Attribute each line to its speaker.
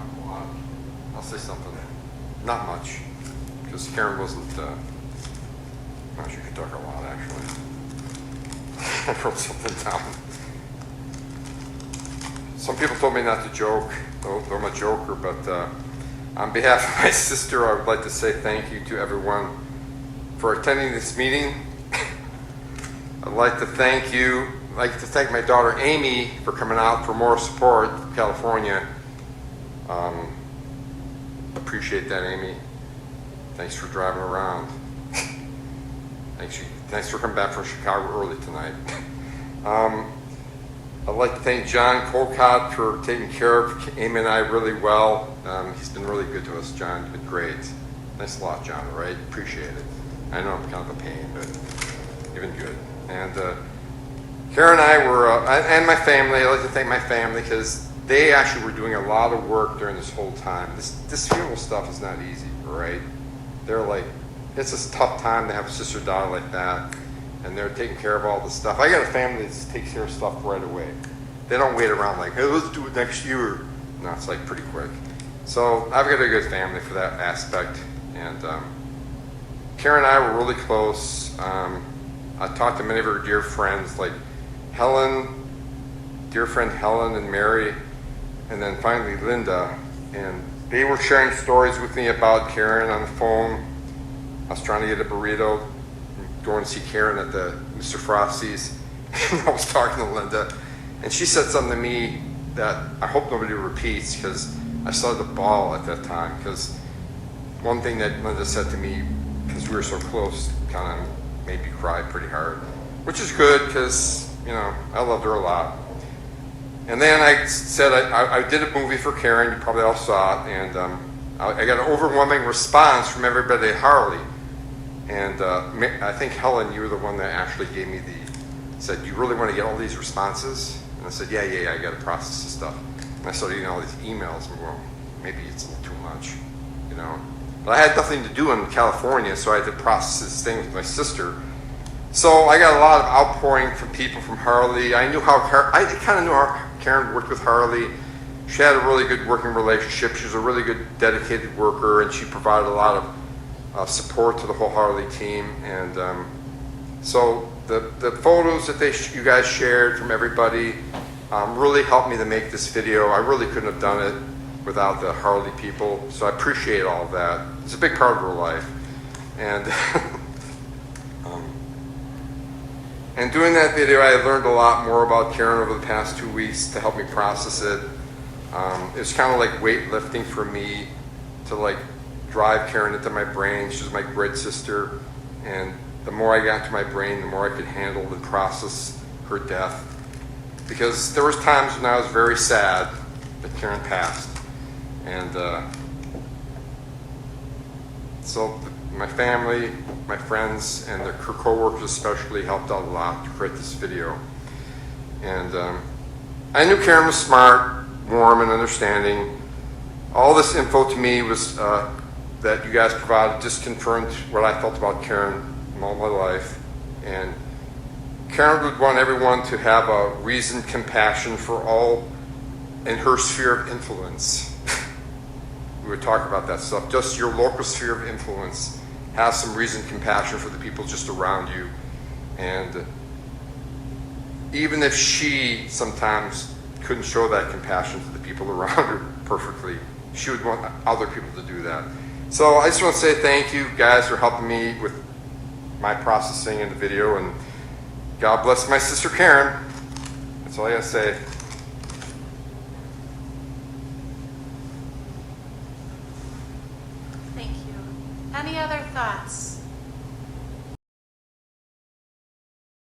Speaker 1: talk a lot. I'll say something, not much, because Karen wasn't, well, she could talk a lot, actually. I wrote something down. Some people told me not to joke, though I'm a joker, but on behalf of my sister, I would like to say thank you to everyone for attending this meeting. I'd like to thank my daughter Amy for coming out for more support from California. Appreciate that, Amy. Thanks for driving around. Thanks for coming back from Chicago early tonight. I'd like to thank John Colcott for taking care of Amy and I really well. He's been really good to us, John. You've been great. Thanks a lot, John, right? Appreciate it. I know I'm kind of a pain, but you've been good. And Karen and I were, and my family, I'd like to thank my family because they actually were doing a lot of work during this whole time. This funeral stuff is not easy, right? They're like, it's a tough time to have a sister die like that, and they're taking care of all the stuff. I got a family that just takes care of stuff right away. They don't wait around like, hey, let's do it next year. No, it's like pretty quick. So I've got a good family for that aspect. And Karen and I were really close. I talked to many of her dear friends like Helen, dear friend Helen and Mary, and then finally Linda. And they were sharing stories with me about Karen on the phone. I was trying to get a burrito, going to see Karen at the Mr. Frosty's. I was talking to Linda, and she said something to me that I hope nobody repeats because I started to bawl at that time. Because one thing that Linda said to me, because we were so close, kind of made me cry pretty hard, which is good because, you know, I loved her a lot. And then I said I did a movie for Karen, you probably all saw it, and I got an overwhelming response from everybody at Harley. And I think Helen, you were the one that actually gave me said, you really want to get all these responses? And I said, yeah, I got to process this stuff. And I started getting all these emails, and well, maybe it's a little too much, you know. But I had nothing to do in California, so I had to process this thing with my sister. So I got a lot of outpouring from people from Harley. I kind of knew how Karen worked with Harley. She had a really good working relationship. She was a really good, dedicated worker, and she provided a lot of support to the whole Harley team. And so the photos that you guys shared from everybody really helped me to make this video. I really couldn't have done it without the Harley people, so I appreciate all of that. It's a big part of her life. And and doing that video, I learned a lot more about Karen over the past 2 weeks to help me process it. It was kind of like weightlifting for me to like drive Karen into my brain. She was my great sister, and the more I got to my brain, the more I could handle and process her death. Because there was times when I was very sad that Karen passed, and so my family, my friends, and her co-workers especially helped out a lot to create this video. And I knew Karen was smart, warm, and understanding. All this info to me was that you guys provided just confirmed what I felt about Karen all my life. And Karen would want everyone to have a reasoned compassion for all in her sphere of influence. We would talk about that stuff. Just your local sphere of influence. Have some reasoned compassion for the people just around you. And even if she sometimes couldn't show that compassion to the people around her perfectly, she would want other people to do that. So I just want to say thank you guys for helping me with my processing in the video, and God bless my sister Karen. That's all I gotta say.
Speaker 2: Thank you. Any other thoughts?